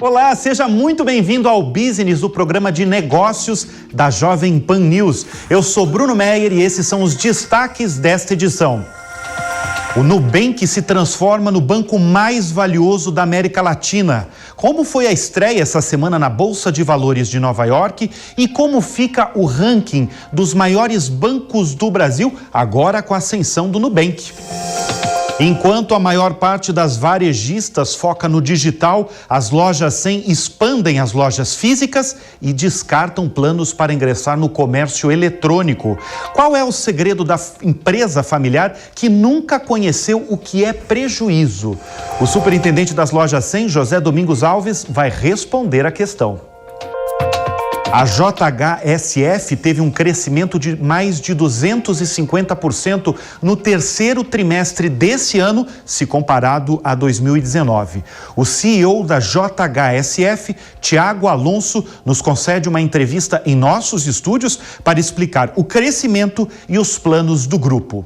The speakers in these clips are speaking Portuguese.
Olá, seja muito bem-vindo ao Business, o programa de negócios da Jovem Pan News. Eu sou Bruno Meyer e esses são os destaques desta edição. O Nubank se transforma no banco mais valioso da América Latina. Como foi a estreia essa semana na Bolsa de Valores de Nova York e como fica o ranking dos maiores bancos do Brasil, agora com a ascensão do Nubank. Enquanto a maior parte das varejistas foca no digital, as lojas 100 expandem as lojas físicas e descartam planos para ingressar no comércio eletrônico. Qual é o segredo da empresa familiar que nunca conheceu o que é prejuízo? O superintendente das lojas 100, José Domingos Alves, vai responder a questão. A JHSF teve um crescimento de mais de 250% no terceiro trimestre desse ano, se comparado a 2019. O CEO da JHSF, Tiago Alonso, nos concede uma entrevista em nossos estúdios para explicar o crescimento e os planos do grupo.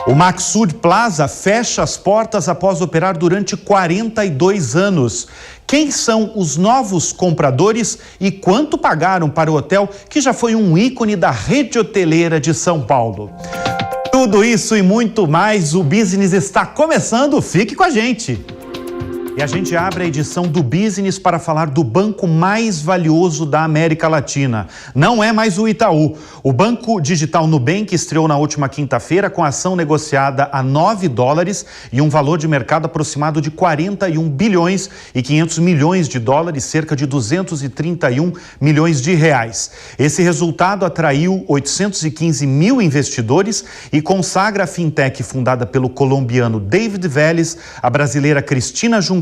O Maxud Plaza fecha as portas após operar durante 42 anos. Quem são os novos compradores e quanto pagaram para o hotel que já foi um ícone da rede hoteleira de São Paulo? Tudo isso e muito mais, o Business está começando, fique com a gente! E a gente abre a edição do Business para falar do banco mais valioso da América Latina. Não é mais o Itaú. O banco digital Nubank estreou na última quinta-feira com a ação negociada a $9 e um valor de mercado aproximado de 41 bilhões e 500 milhões de dólares, cerca de 231 milhões de reais. Esse resultado atraiu 815 mil investidores e consagra a fintech fundada pelo colombiano David Vélez, a brasileira Cristina Junqueira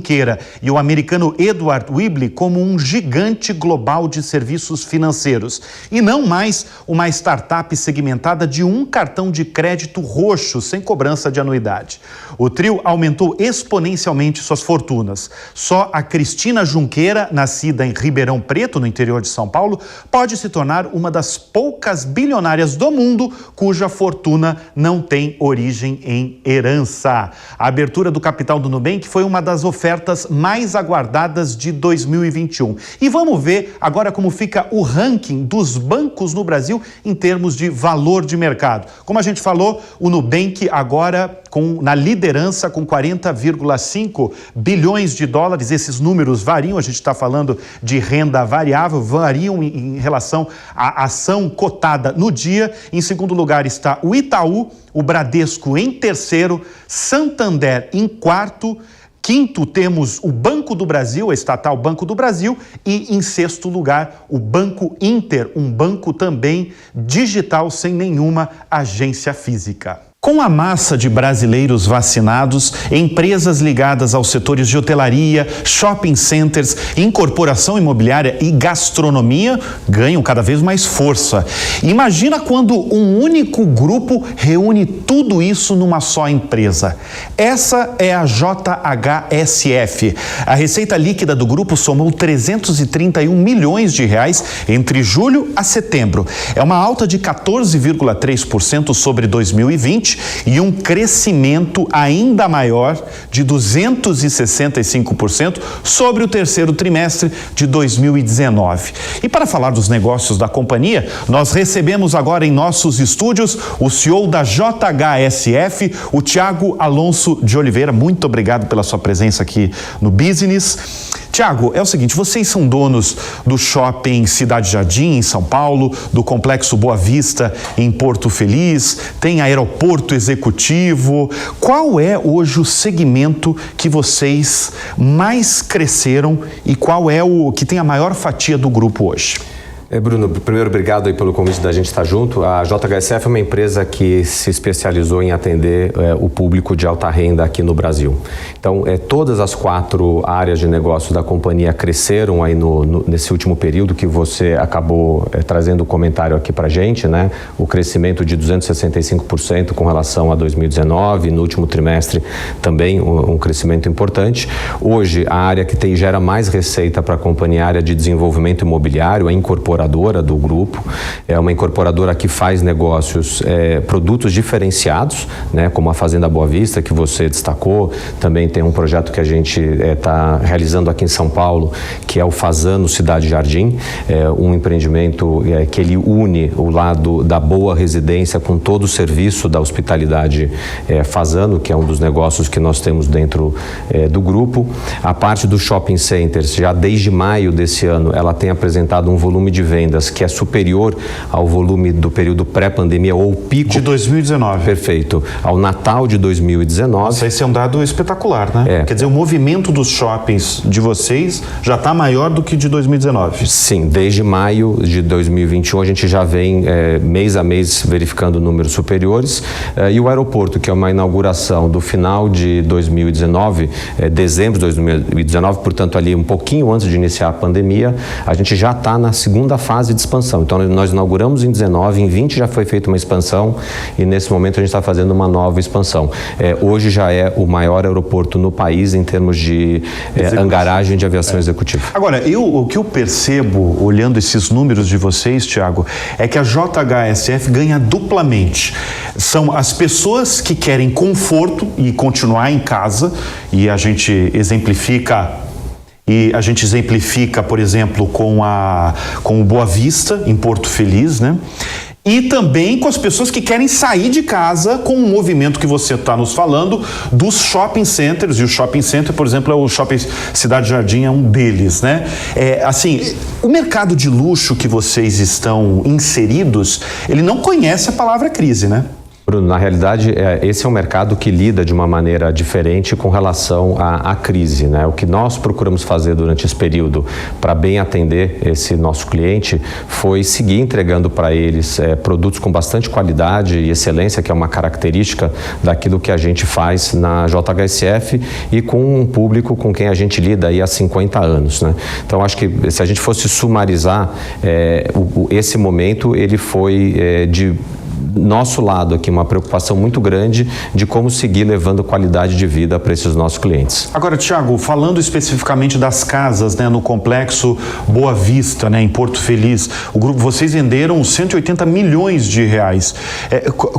e o americano Edward Wibley como um gigante global de serviços financeiros e não mais uma startup segmentada de um cartão de crédito roxo sem cobrança de anuidade. O trio aumentou exponencialmente suas fortunas. Só a Cristina Junqueira, nascida em Ribeirão Preto, no interior de São Paulo, pode se tornar uma das poucas bilionárias do mundo cuja fortuna não tem origem em herança. A abertura do capital do Nubank foi uma das ofertas mais aguardadas de 2021. E vamos ver agora como fica o ranking dos bancos no Brasil em termos de valor de mercado. Como a gente falou, o Nubank agora na liderança com 40,5 bilhões de dólares. Esses números variam, a gente está falando de renda variável, variam em relação à ação cotada no dia. Em segundo lugar está o Itaú, o Bradesco em terceiro, Santander em quarto. Quinto, temos o Banco do Brasil, a estatal Banco do Brasil, e em sexto lugar, o Banco Inter, um banco também digital sem nenhuma agência física. Com a massa de brasileiros vacinados, empresas ligadas aos setores de hotelaria, shopping centers, incorporação imobiliária e gastronomia ganham cada vez mais força. Imagina quando um único grupo reúne tudo isso numa só empresa. Essa é a JHSF. A receita líquida do grupo somou 331 milhões de reais entre julho a setembro. É uma alta de 14,3% sobre 2020 e um crescimento ainda maior de 265% sobre o terceiro trimestre de 2019. E para falar dos negócios da companhia, nós recebemos agora em nossos estúdios o CEO da JHSF, o Tiago Alonso de Oliveira. Muito obrigado pela sua presença aqui no Business. Tiago, é o seguinte, vocês são donos do shopping Cidade Jardim, em São Paulo, do Complexo Boa Vista, em Porto Feliz, tem aeroporto executivo. Qual é hoje o segmento que vocês mais cresceram e qual é o que tem a maior fatia do grupo hoje? Bruno, primeiro obrigado aí pelo convite da gente estar junto. A JHSF é uma empresa que se especializou em atender o público de alta renda aqui no Brasil. Então, todas as 4 áreas de negócio da companhia cresceram aí nesse último período que você acabou trazendo o comentário aqui pra gente, né? O crescimento de 265% com relação a 2019, no último trimestre também um crescimento importante. Hoje, a área que gera mais receita para a companhia, a área de desenvolvimento imobiliário, a incorporação incorporadora do grupo, é uma incorporadora que faz negócios, produtos diferenciados, né, como a Fazenda Boa Vista, que você destacou. Também tem um projeto que a gente está realizando aqui em São Paulo, que é o Fazano Cidade Jardim, um empreendimento que ele une o lado da boa residência com todo o serviço da hospitalidade Fazano, que é um dos negócios que nós temos dentro do grupo. A parte dos shopping centers, já desde maio desse ano, ela tem apresentado um volume de vendas que é superior ao volume do período pré-pandemia ou pico... De 2019. Perfeito. Ao Natal de 2019. Nossa, esse é um dado espetacular, né? Quer dizer, o movimento dos shoppings de vocês já está maior do que de 2019. Sim, desde maio de 2021 a gente já vem mês a mês verificando números superiores. E o aeroporto, que é uma inauguração do final de 2019, dezembro de 2019, portanto ali um pouquinho antes de iniciar a pandemia, a gente já está na segunda fase de expansão. Então nós inauguramos em 19, em 20 já foi feita uma expansão e nesse momento a gente está fazendo uma nova expansão. Hoje já é o maior aeroporto no país em termos de hangaragem de aviação executiva. Agora, o que eu percebo, olhando esses números de vocês, Thiago, é que a JHSF ganha duplamente. São as pessoas que querem conforto e continuar em casa, e a gente exemplifica, por exemplo, com o Boa Vista, em Porto Feliz, né? E também com as pessoas que querem sair de casa com o movimento que você está nos falando dos shopping centers, e o shopping center, por exemplo, é o Shopping Cidade Jardim, é um deles, né? Assim, o mercado de luxo que vocês estão inseridos, ele não conhece a palavra crise, né? Bruno, na realidade, esse é um mercado que lida de uma maneira diferente com relação à crise, né? O que nós procuramos fazer durante esse período para bem atender esse nosso cliente foi seguir entregando para eles produtos com bastante qualidade e excelência, que é uma característica daquilo que a gente faz na JHSF e com um público com quem a gente lida aí há 50 anos, né? Então, acho que se a gente fosse sumarizar, esse momento, ele foi de nosso lado aqui uma preocupação muito grande de como seguir levando qualidade de vida para esses nossos clientes. Agora, Thiago, falando especificamente das casas, né, no complexo Boa Vista, né, em Porto Feliz, o grupo, vocês venderam 180 milhões de reais.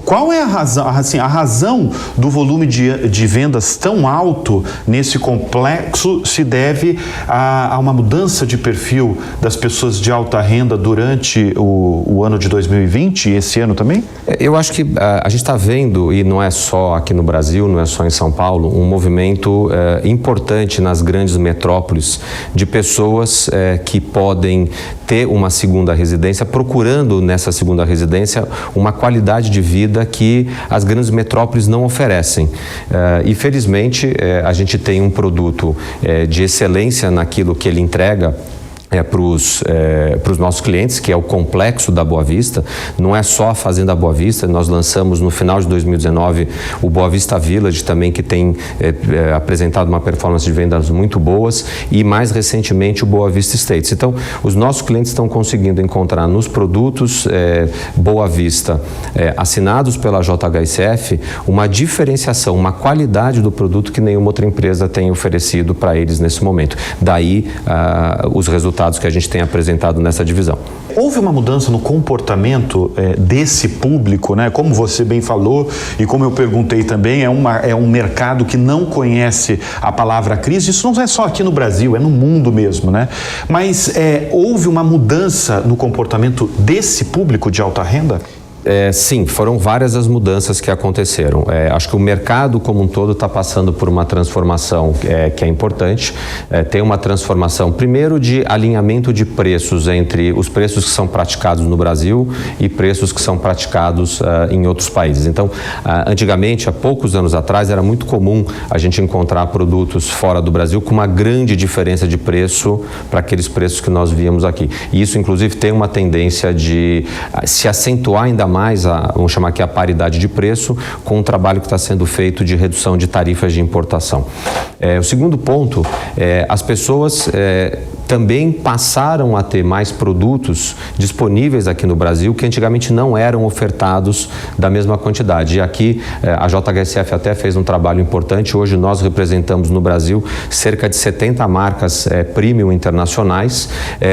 Qual é a razão, assim, a razão do volume de vendas tão alto nesse complexo se deve a uma mudança de perfil das pessoas de alta renda durante o ano de 2020 e esse ano também? Eu acho que a gente está vendo, e não é só aqui no Brasil, não é só em São Paulo, um movimento importante nas grandes metrópoles de pessoas que podem ter uma segunda residência, procurando nessa segunda residência uma qualidade de vida que as grandes metrópoles não oferecem. E felizmente a gente tem um produto de excelência naquilo que ele entrega para os nossos clientes, que é o complexo da Boa Vista. Não é só a Fazenda Boa Vista, nós lançamos no final de 2019 o Boa Vista Village também, que tem apresentado uma performance de vendas muito boas, e mais recentemente o Boa Vista Estates. Então, os nossos clientes estão conseguindo encontrar nos produtos Boa Vista assinados pela JHSF uma diferenciação, uma qualidade do produto que nenhuma outra empresa tem oferecido para eles nesse momento. Daí os resultados que a gente tem apresentado nessa divisão. Houve uma mudança no comportamento desse público, né? Como você bem falou e como eu perguntei também, é um mercado que não conhece a palavra crise. Isso não é só aqui no Brasil, é no mundo mesmo, né? Mas houve uma mudança no comportamento desse público de alta renda? Sim, foram várias as mudanças que aconteceram. Acho que o mercado como um todo está passando por uma transformação que é importante. Tem uma transformação, primeiro, de alinhamento de preços entre os preços que são praticados no Brasil e preços que são praticados em outros países. Então, antigamente, há poucos anos atrás, era muito comum a gente encontrar produtos fora do Brasil com uma grande diferença de preço para aqueles preços que nós víamos aqui. E isso, inclusive, tem uma tendência de se acentuar ainda mais, vamos chamar aqui a paridade de preço, com o trabalho que está sendo feito de redução de tarifas de importação. O segundo ponto, as pessoas também passaram a ter mais produtos disponíveis aqui no Brasil que antigamente não eram ofertados da mesma quantidade. E aqui a JHSF até fez um trabalho importante. Hoje nós representamos no Brasil cerca de 70 marcas premium internacionais,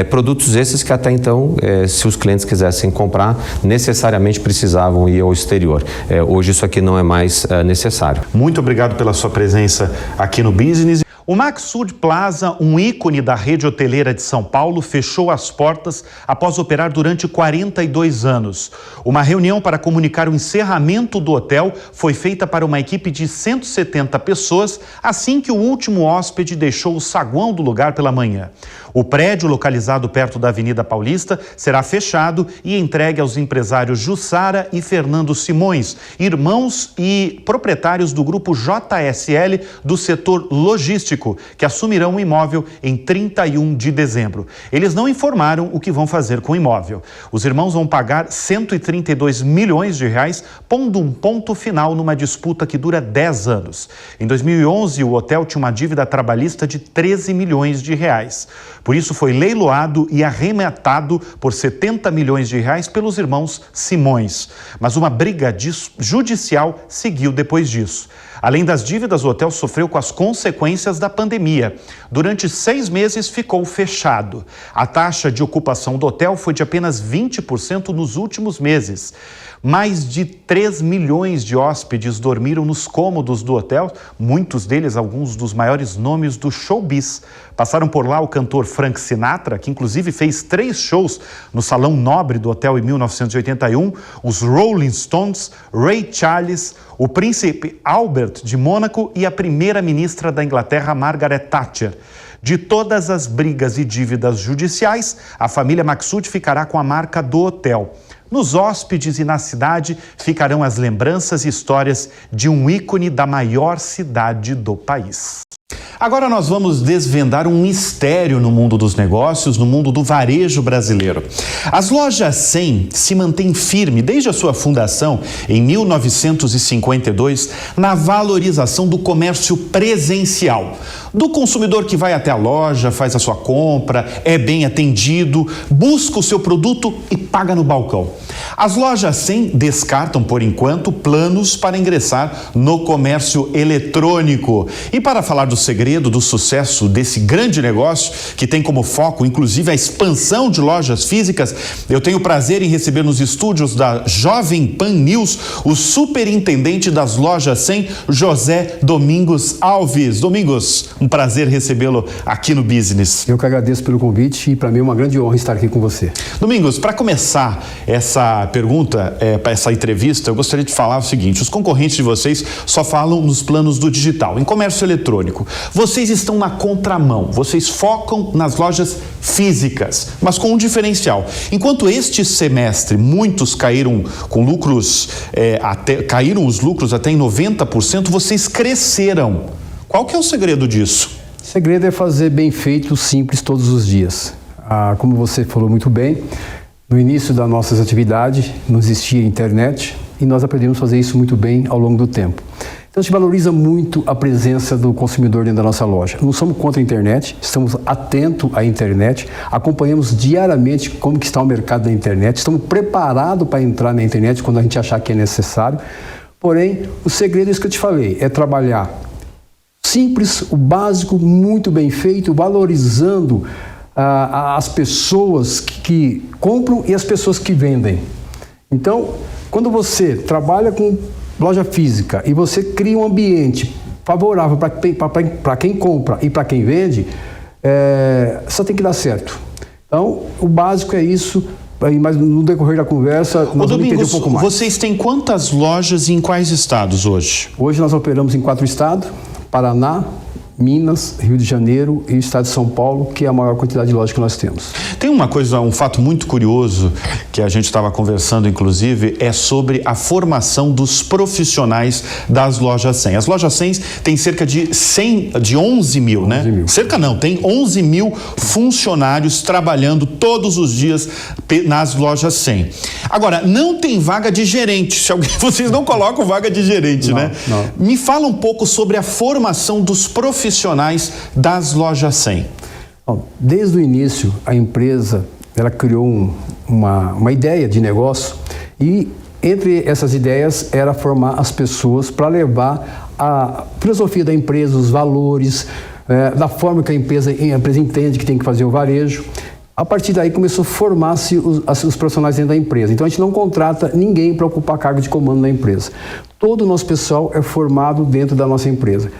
produtos esses que até então, se os clientes quisessem comprar, necessariamente precisavam ir ao exterior. Hoje isso aqui não é mais necessário. Muito obrigado pela sua presença aqui no Business. O Maxud Plaza, um ícone da rede hoteleira de São Paulo, fechou as portas após operar durante 42 anos. Uma reunião para comunicar o encerramento do hotel foi feita para uma equipe de 170 pessoas assim que o último hóspede deixou o saguão do lugar pela manhã. O prédio, localizado perto da Avenida Paulista, será fechado e entregue aos empresários Jussara e Fernando Simões, irmãos e proprietários do grupo JSL do setor logístico, que assumirão o imóvel em 31 de dezembro. Eles não informaram o que vão fazer com o imóvel. Os irmãos vão pagar 132 milhões de reais, pondo um ponto final numa disputa que dura 10 anos. Em 2011, o hotel tinha uma dívida trabalhista de 13 milhões de reais. Por isso foi leiloado e arrematado por 70 milhões de reais pelos irmãos Simões. Mas uma briga judicial seguiu depois disso. Além das dívidas, o hotel sofreu com as consequências da pandemia. Durante 6 meses ficou fechado. A taxa de ocupação do hotel foi de apenas 20% nos últimos meses. Mais de 3 milhões de hóspedes dormiram nos cômodos do hotel, muitos deles alguns dos maiores nomes do showbiz. Passaram por lá o cantor Frank Sinatra, que inclusive fez 3 shows no Salão Nobre do hotel em 1981, os Rolling Stones, Ray Charles, o príncipe Albert de Mônaco e a primeira-ministra da Inglaterra, Margaret Thatcher. De todas as brigas e dívidas judiciais, a família Maxud ficará com a marca do hotel. Nos hóspedes e na cidade ficarão as lembranças e histórias de um ícone da maior cidade do país. Agora nós vamos desvendar um mistério no mundo dos negócios, no mundo do varejo brasileiro. As lojas 100 se mantêm firme desde a sua fundação em 1952 na valorização do comércio presencial. Do consumidor que vai até a loja, faz a sua compra, é bem atendido, busca o seu produto e paga no balcão. As lojas 100 descartam, por enquanto, planos para ingressar no comércio eletrônico. E para falar do segredo do sucesso desse grande negócio, que tem como foco, inclusive, a expansão de lojas físicas, eu tenho o prazer em receber nos estúdios da Jovem Pan News o superintendente das lojas 100, José Domingos Alves. Domingos, um prazer recebê-lo aqui no Business. Eu que agradeço pelo convite e para mim é uma grande honra estar aqui com você. Domingos, para começar essa pergunta, para essa entrevista, eu gostaria de falar o seguinte: os concorrentes de vocês só falam nos planos do digital, em comércio eletrônico. Vocês estão na contramão, vocês focam nas lojas físicas, mas com um diferencial. Enquanto este semestre muitos caíram com lucros, caíram os lucros até em 90%, vocês cresceram. Qual que é o segredo disso? O segredo é fazer bem feito, simples, todos os dias. Como você falou muito bem, no início das nossas atividades não existia internet e nós aprendemos a fazer isso muito bem ao longo do tempo. Então a gente valoriza muito a presença do consumidor dentro da nossa loja. Não somos contra a internet, estamos atentos à internet, acompanhamos diariamente como que está o mercado da internet, estamos preparados para entrar na internet quando a gente achar que é necessário. Porém, o segredo é isso que eu te falei, é trabalhar simples, o básico, muito bem feito, valorizando as pessoas que compram e as pessoas que vendem. Então, quando você trabalha com loja física e você cria um ambiente favorável para quem compra e para quem vende, só tem que dar certo. Então, o básico é isso, mas no decorrer da conversa nós vamos entender um pouco mais. Vocês têm quantas lojas e em quais estados hoje? Hoje nós operamos em 4 estados, Paraná, Minas, Rio de Janeiro e o estado de São Paulo, que é a maior quantidade de lojas que nós temos. Tem um fato muito curioso que a gente estava conversando, inclusive, é sobre a formação dos profissionais das lojas 100. As lojas 100 têm cerca de 11 mil, né? 11 mil. Cerca não, tem 11 mil funcionários trabalhando todos os dias nas lojas 100. Agora, não tem vaga de gerente. Vocês não colocam vaga de gerente, né? Não. Me fala um pouco sobre a formação dos profissionais das lojas 100. Bom, desde o início, a empresa ela criou uma ideia de negócio e entre essas ideias era formar as pessoas para levar a filosofia da empresa, os valores, da forma que a empresa entende que tem que fazer o varejo. A partir daí começou a formar-se os profissionais dentro da empresa. Então a gente não contrata ninguém para ocupar cargo de comando na empresa. Todo o nosso pessoal é formado dentro da nossa empresa.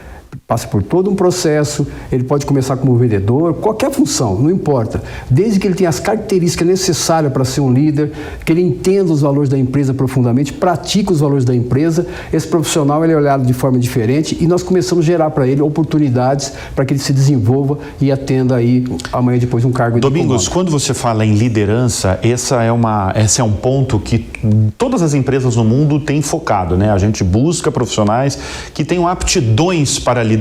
Passa por todo um processo, ele pode começar como vendedor, qualquer função, não importa. Desde que ele tenha as características necessárias para ser um líder, que ele entenda os valores da empresa profundamente, pratique os valores da empresa, esse profissional ele é olhado de forma diferente e nós começamos a gerar para ele oportunidades para que ele se desenvolva e atenda aí amanhã depois um cargo de comando. Domingos, quando você fala em liderança, esse é um ponto que todas as empresas no mundo têm focado, né? A gente busca profissionais que tenham aptidões para a liderança.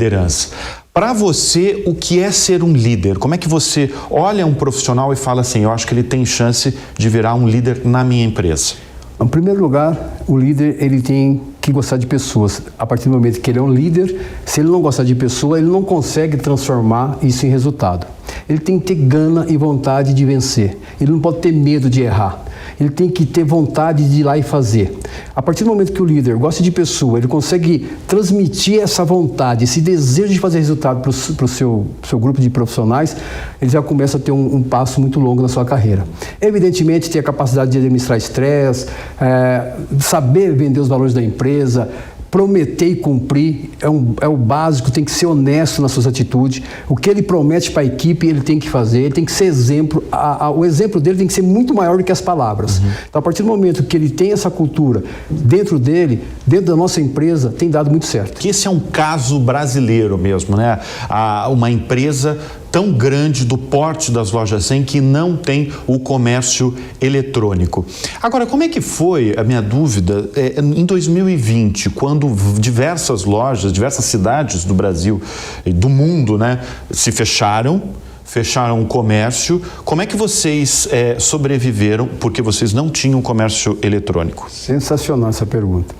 Para você, o que é ser um líder? Como é que você olha um profissional e fala assim, eu acho que ele tem chance de virar um líder na minha empresa? Em primeiro lugar, o líder ele tem que gostar de pessoas. A partir do momento que ele é um líder, se ele não gostar de pessoa, ele não consegue transformar isso em resultado. Ele tem que ter gana e vontade de vencer. Ele não pode ter medo de errar. Ele tem que ter vontade de ir lá e fazer. A partir do momento que o líder gosta de pessoa, ele consegue transmitir essa vontade, esse desejo de fazer resultado para o seu grupo de profissionais, ele já começa a ter um passo muito longo na sua carreira. Evidentemente, ter a capacidade de administrar estresse, saber vender os valores da empresa, prometer e cumprir é o básico, tem que ser honesto nas suas atitudes. O que ele promete para a equipe, ele tem que fazer, ele tem que ser exemplo. O exemplo dele tem que ser muito maior do que as palavras. Então, a partir do momento que ele tem essa cultura dentro dele, dentro da nossa empresa, tem dado muito certo. Que esse é um caso brasileiro mesmo, né? Uma empresa tão grande do porte das lojas 100 que não tem o comércio eletrônico. Agora, como é que foi, a minha dúvida, em 2020, quando diversas lojas, diversas cidades do Brasil e do mundo, né, se fecharam o comércio, como é que vocês sobreviveram porque vocês não tinham comércio eletrônico? Sensacional essa pergunta.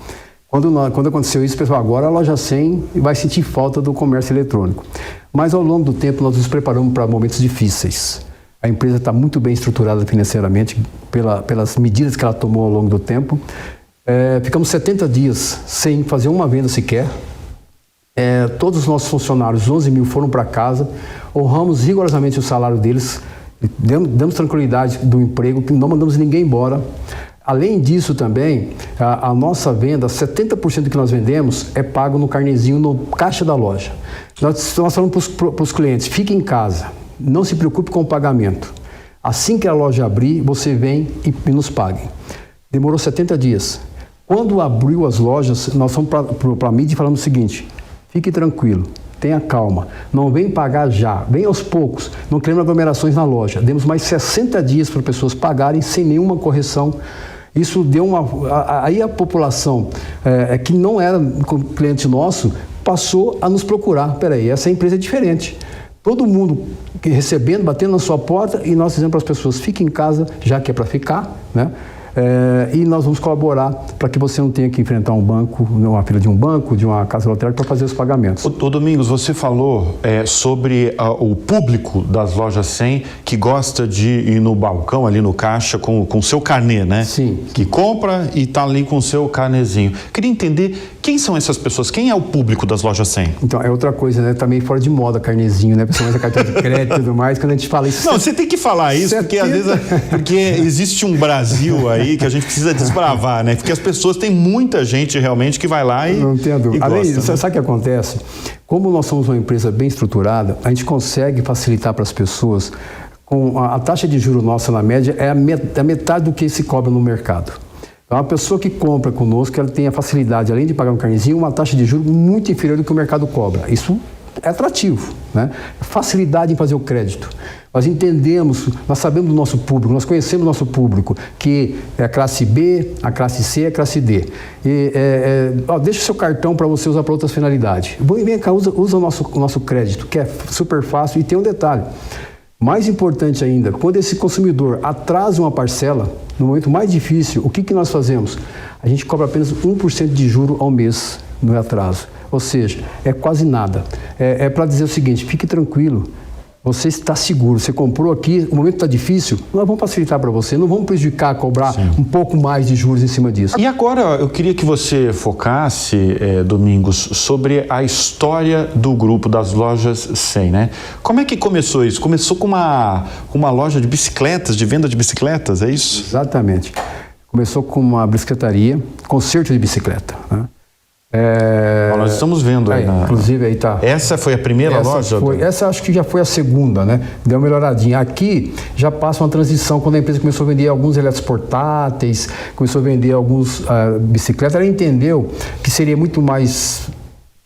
Quando aconteceu isso, pessoal, agora a loja 100 vai sentir falta do comércio eletrônico. Mas ao longo do tempo nós nos preparamos para momentos difíceis. A empresa está muito bem estruturada financeiramente pelas medidas que ela tomou ao longo do tempo. Ficamos 70 dias sem fazer uma venda sequer. Todos os nossos funcionários, 11 mil, foram para casa. Honramos rigorosamente o salário deles. Damos tranquilidade do emprego, não mandamos ninguém embora. Além disso também, a nossa venda, 70% do que nós vendemos é pago no carnezinho, no caixa da loja. Nós falamos para os clientes, fique em casa, não se preocupe com o pagamento. Assim que a loja abrir, você vem e nos pague. Demorou 70 dias. Quando abriu as lojas, nós fomos para a mídia e falamos o seguinte, fique tranquilo, tenha calma, não vem pagar já, vem aos poucos, não queremos aglomerações na loja. Demos mais 60 dias para pessoas pagarem sem nenhuma correção. Isso deu aí a população que não era cliente nosso passou a nos procurar. Peraí, essa empresa é diferente. Todo mundo recebendo, batendo na sua porta e nós dizemos para as pessoas, fique em casa, já que é para ficar, né? E nós vamos colaborar para que você não tenha que enfrentar um banco, uma fila de um banco, de uma casa lotérica para fazer os pagamentos. Ô Domingos, você falou sobre o público das lojas 100 que gosta de ir no balcão, ali no caixa, com o seu carnê, né? Sim. Que compra e está ali com o seu carnezinho. Queria entender quem são essas pessoas, quem é o público das lojas 100? Então, é outra coisa, né? Tá meio fora de moda carnezinho, né? Principalmente a cartão de crédito e tudo mais, quando a gente fala isso... Não, você tem que falar isso, porque às vezes porque existe um Brasil aí que a gente precisa desbravar, né? Porque as pessoas, tem muita gente realmente que vai lá e não tenho dúvida. Além disso, sabe o que acontece? Como nós somos uma empresa bem estruturada, a gente consegue facilitar para as pessoas, com a taxa de juros nossa na média é a metade do que se cobra no mercado. Então, a pessoa que compra conosco, ela tem a facilidade, além de pagar um carnezinho, uma taxa de juros muito inferior do que o mercado cobra. Isso é atrativo, né? Facilidade em fazer o crédito. Nós entendemos, nós sabemos do nosso público, nós conhecemos o nosso público, que é a classe B, a classe C e a classe D. Deixa o seu cartão para você usar para outras finalidades. Vem cá, usa o nosso crédito, que é super fácil. E tem um detalhe, mais importante ainda, quando esse consumidor atrasa uma parcela, no momento mais difícil, o que nós fazemos? A gente cobra apenas 1% de juro ao mês no atraso. Ou seja, é quase nada. É para dizer o seguinte, fique tranquilo, Você está seguro, você comprou aqui, o momento está difícil, nós vamos facilitar para você, não vamos prejudicar, cobrar um pouco mais de juros em cima disso. E agora eu queria que você focasse, Domingos, sobre a história do grupo das lojas 100, né? Como é que começou isso? Começou com uma loja de bicicletas, de venda de bicicletas, é isso? Exatamente. Começou com uma bicicletaria, conserto de bicicleta, né? Nós estamos vendo aí. Inclusive aí tá. Essa foi a primeira loja? Essa acho que já foi a segunda, né? Deu uma melhoradinha. Aqui já passa uma transição quando a empresa começou a vender alguns elétricos portáteis, começou a vender alguns bicicletas. Ela entendeu que seria muito mais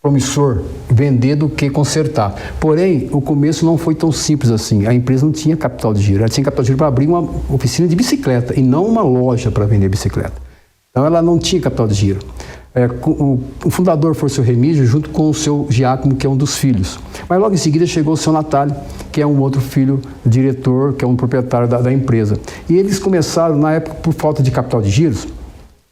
promissor vender do que consertar. Porém, o começo não foi tão simples assim. A empresa não tinha capital de giro. Ela tinha capital de giro para abrir uma oficina de bicicleta e não uma loja para vender bicicleta. Então ela não tinha capital de giro. O fundador foi o seu Remígio, junto com o seu Giacomo, que é um dos filhos. Mas logo em seguida chegou o seu Natalio, que é um outro filho diretor, que é um proprietário da empresa. E eles começaram, na época, por falta de capital de giros,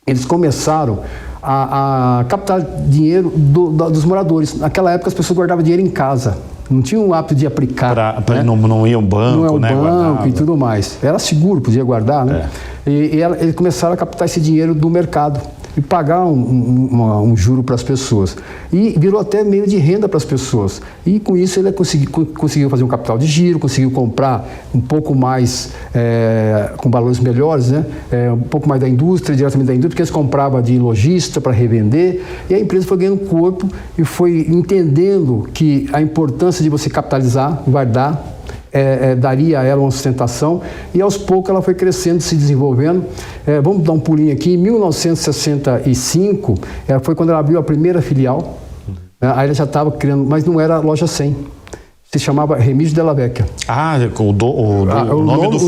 eles começaram a captar dinheiro dos moradores. Naquela época as pessoas guardavam dinheiro em casa. Não tinham o hábito de aplicar. Né? Não ia ao banco, não é o né? banco guardava. E tudo mais. Era seguro, podia guardar, né? Eles começaram a captar esse dinheiro do mercado e pagar um juro para as pessoas. E virou até meio de renda para as pessoas. E com isso ele conseguiu fazer um capital de giro, conseguiu comprar um pouco mais, com valores melhores, né? Um pouco mais da indústria, diretamente da indústria, porque eles compravam de lojista para revender. E a empresa foi ganhando corpo e foi entendendo que a importância de você capitalizar, guardar, daria a ela uma sustentação, e aos poucos ela foi crescendo, se desenvolvendo. Vamos dar um pulinho aqui. Em 1965 foi quando ela abriu a primeira filial. Aí ela já estava criando, mas não era a loja 100, se chamava Remígio Della Vecchia. O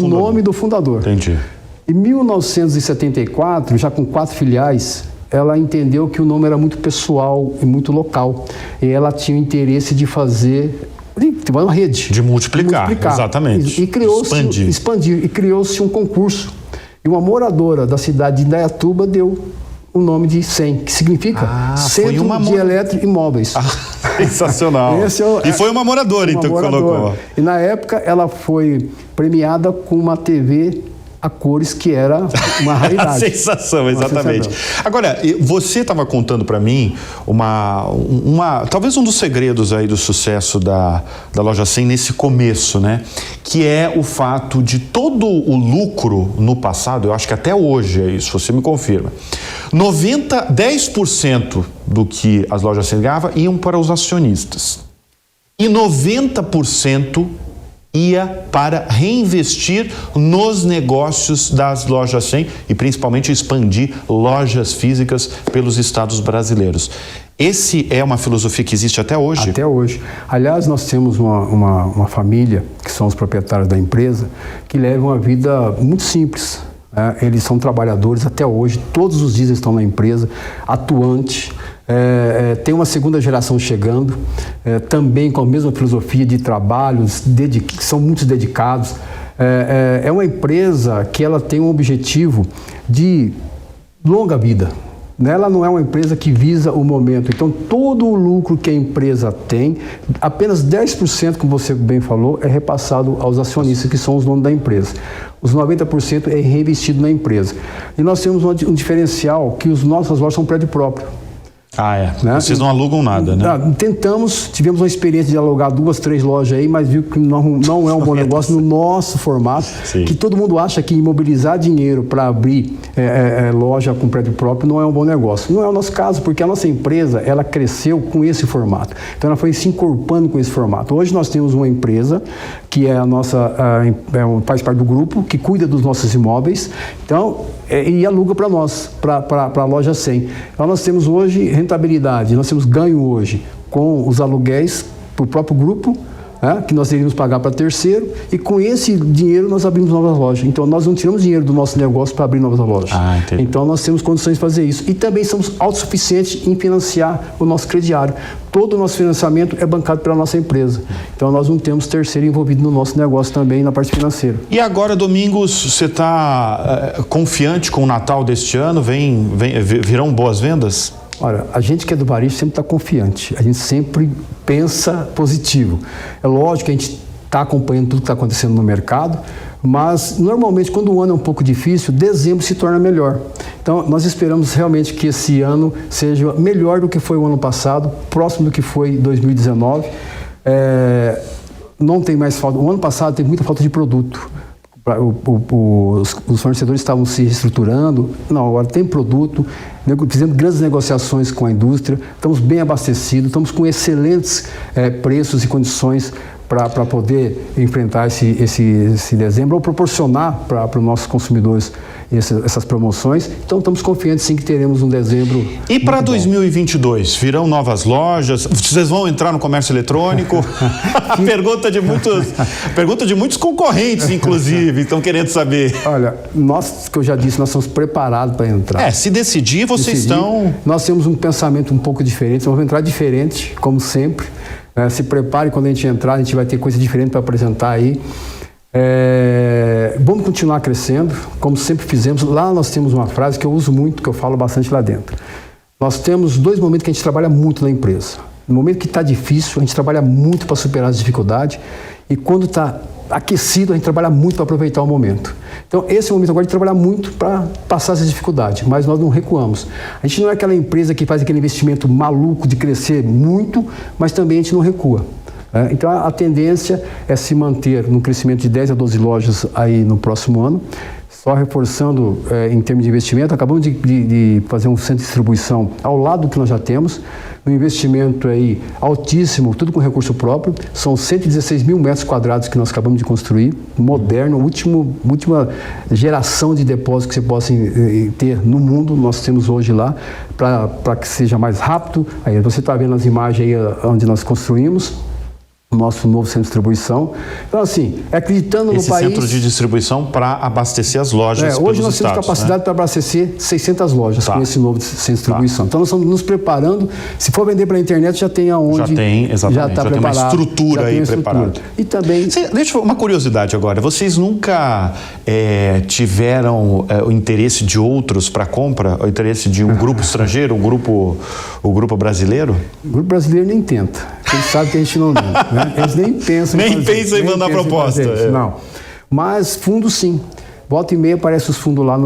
nome do fundador. Entendi. Em 1974, já com 4 filiais, ela entendeu que o nome era muito pessoal e muito local, e ela tinha o interesse de fazer uma rede. De multiplicar. Exatamente. E criou-se, expandir. E criou-se um concurso. E uma moradora da cidade de Indaiatuba deu o nome de 100, que significa Centro de Eletro e Móveis. Sensacional. E foi uma moradora, então, que colocou. E na época ela foi premiada com uma TV a cores, que era uma raridade. Sensação, exatamente. Agora, você estava contando para mim talvez um dos segredos aí do sucesso da loja 100 nesse começo, né? Que é o fato de todo o lucro no passado, eu acho que até hoje é isso, você me confirma, 10% do que as lojas 100 ganhavam iam para os acionistas. E 90% ia para reinvestir nos negócios das lojas 100 e principalmente expandir lojas físicas pelos estados brasileiros. Esse é uma filosofia que existe até hoje? Até hoje. Aliás, nós temos uma família, que são os proprietários da empresa, que levam uma vida muito simples. Eles são trabalhadores até hoje, todos os dias estão na empresa, atuante. Tem uma segunda geração chegando, também com a mesma filosofia de trabalhos, que são muito dedicados. É uma empresa que ela tem um objetivo de longa vida. Ela não é uma empresa que visa o momento. Então, todo o lucro que a empresa tem, apenas 10%, como você bem falou, é repassado aos acionistas, que são os donos da empresa. Os 90% é reinvestido na empresa. E nós temos um diferencial, que as nossas lojas são prédio próprio. Né? Vocês não alugam nada, né? Tivemos uma experiência de alugar 2, 3 lojas aí, mas viu que não é um bom negócio no nosso formato. Sim. Que todo mundo acha que imobilizar dinheiro para abrir loja com prédio próprio não é um bom negócio. Não é o nosso caso, porque a nossa empresa, ela cresceu com esse formato. Então ela foi se incorporando com esse formato. Hoje nós temos uma empresa que é faz parte do grupo, que cuida dos nossos imóveis, e aluga para nós, para a loja 100. Então nós temos hoje rentabilidade, nós temos ganho hoje com os aluguéis para o próprio grupo, que nós iríamos pagar para terceiro, e com esse dinheiro nós abrimos novas lojas. Então nós não tiramos dinheiro do nosso negócio para abrir novas lojas. Então nós temos condições de fazer isso. E também somos autossuficientes em financiar o nosso crediário. Todo o nosso financiamento é bancado pela nossa empresa. Então nós não temos terceiro envolvido no nosso negócio também, na parte financeira. E agora, Domingos, você está confiante com o Natal deste ano? Virão boas vendas? Olha, a gente que é do varejo sempre está confiante, a gente sempre pensa positivo. É lógico que a gente está acompanhando tudo que está acontecendo no mercado, mas normalmente quando o ano é um pouco difícil, dezembro se torna melhor. Então nós esperamos realmente que esse ano seja melhor do que foi o ano passado, próximo do que foi 2019. Não tem mais falta. O ano passado teve muita falta de produto. Os fornecedores estavam se reestruturando. Não, agora tem produto, fizemos grandes negociações com a indústria, estamos bem abastecidos, estamos com excelentes preços e condições para poder enfrentar esse dezembro ou proporcionar para os nossos consumidores essas promoções. Então estamos confiantes sim que teremos um dezembro. E para 2022, virão novas lojas? Vocês vão entrar no comércio eletrônico? Pergunta de muitos concorrentes, inclusive, estão querendo saber. Olha, nós, que eu já disse, nós estamos preparados para entrar. Se decidir, vocês estão... Nós temos um pensamento um pouco diferente, vamos entrar diferente, como sempre. Se prepare, quando a gente entrar, a gente vai ter coisa diferente para apresentar aí. Vamos continuar crescendo, como sempre fizemos. Lá nós temos uma frase que eu uso muito, que eu falo bastante lá dentro. Nós temos 2 momentos que a gente trabalha muito na empresa. No momento que está difícil, a gente trabalha muito para superar as dificuldades. E quando está aquecido, a gente trabalha muito para aproveitar o momento. Então, esse é o momento agora de trabalhar muito para passar essas dificuldades, mas nós não recuamos. A gente não é aquela empresa que faz aquele investimento maluco de crescer muito, mas também a gente não recua. Então, a tendência é se manter num crescimento de 10 a 12 lojas aí no próximo ano. Só reforçando em termos de investimento, acabamos de fazer um centro de distribuição ao lado do que nós já temos, um investimento aí altíssimo, tudo com recurso próprio, são 116 mil metros quadrados que nós acabamos de construir, moderno, última geração de depósito que você possa ter no mundo, nós temos hoje lá, para que seja mais rápido. Aí você está vendo as imagens aí onde nós construímos o nosso novo centro de distribuição. Então, assim, acreditando no país... Esse centro de distribuição para abastecer as lojas hoje nós temos capacidade para abastecer 600 lojas com esse novo centro de distribuição. Então, nós estamos nos preparando. Se for vender pela internet, já tem aonde... Já tem, exatamente. Já tem uma estrutura aí preparada. E também... Deixa eu uma curiosidade agora. Vocês nunca tiveram o interesse de outros para compra? O interesse de um grupo estrangeiro, o grupo brasileiro? O grupo brasileiro nem tenta. Eles sabem que a gente não vende, né? Eles nem pensam em mandar proposta. Não. Mas fundos sim. Volta e meia aparece os fundos lá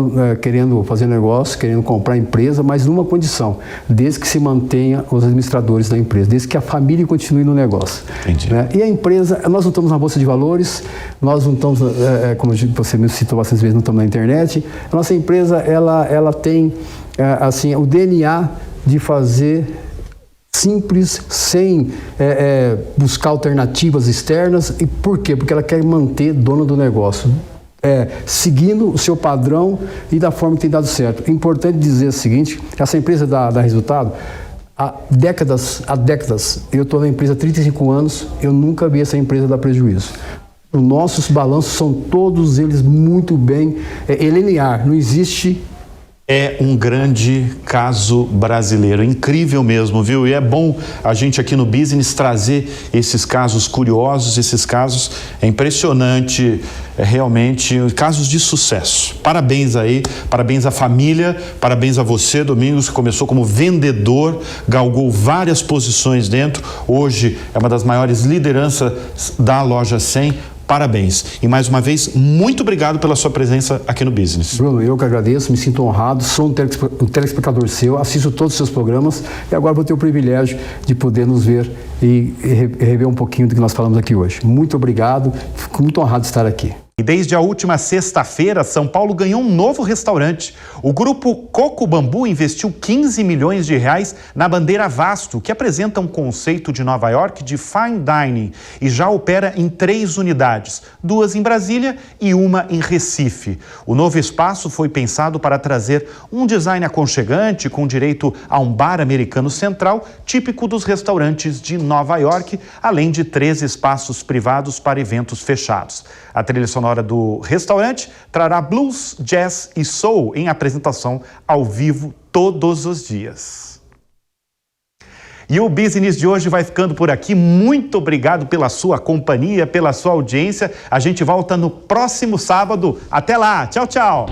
querendo fazer negócio, querendo comprar empresa, mas numa condição, desde que se mantenha os administradores da empresa, desde que a família continue no negócio. Entendi. Né? E a empresa, nós não estamos na Bolsa de Valores, nós não estamos, como você me citou bastante vezes, não estamos na internet. A nossa empresa, ela tem assim, o DNA de fazer simples, sem buscar alternativas externas. E por quê? Porque ela quer manter dona do negócio, seguindo o seu padrão e da forma que tem dado certo. É importante dizer o seguinte, que essa empresa dá resultado há décadas. Eu estou na empresa há 35 anos, eu nunca vi essa empresa dar prejuízo. Os nossos balanços são todos eles muito bem linear, não existe... É um grande caso brasileiro, incrível mesmo, viu? E é bom a gente aqui no Business trazer esses casos curiosos, esses casos, é impressionante, realmente, casos de sucesso. Parabéns aí, parabéns à família, parabéns a você, Domingos, que começou como vendedor, galgou várias posições dentro, hoje é uma das maiores lideranças da Loja 100. Parabéns. E mais uma vez, muito obrigado pela sua presença aqui no Business. Bruno, eu que agradeço, me sinto honrado, sou um telespectador seu, assisto todos os seus programas e agora vou ter o privilégio de poder nos ver e rever um pouquinho do que nós falamos aqui hoje. Muito obrigado, fico muito honrado de estar aqui. E desde a última sexta-feira, São Paulo ganhou um novo restaurante. O grupo Coco Bambu investiu 15 milhões de reais na Bandeira Vasto, que apresenta um conceito de Nova York de fine dining e já opera em 3 unidades, 2 em Brasília e 1 em Recife. O novo espaço foi pensado para trazer um design aconchegante com direito a um bar americano central, típico dos restaurantes de Nova York, além de 3 espaços privados para eventos fechados. A trilha sonora do restaurante trará blues, jazz e soul em apresentação ao vivo todos os dias. E o Business de hoje vai ficando por aqui. Muito obrigado pela sua companhia, pela sua audiência. A gente volta no próximo sábado. Até lá. Tchau, tchau.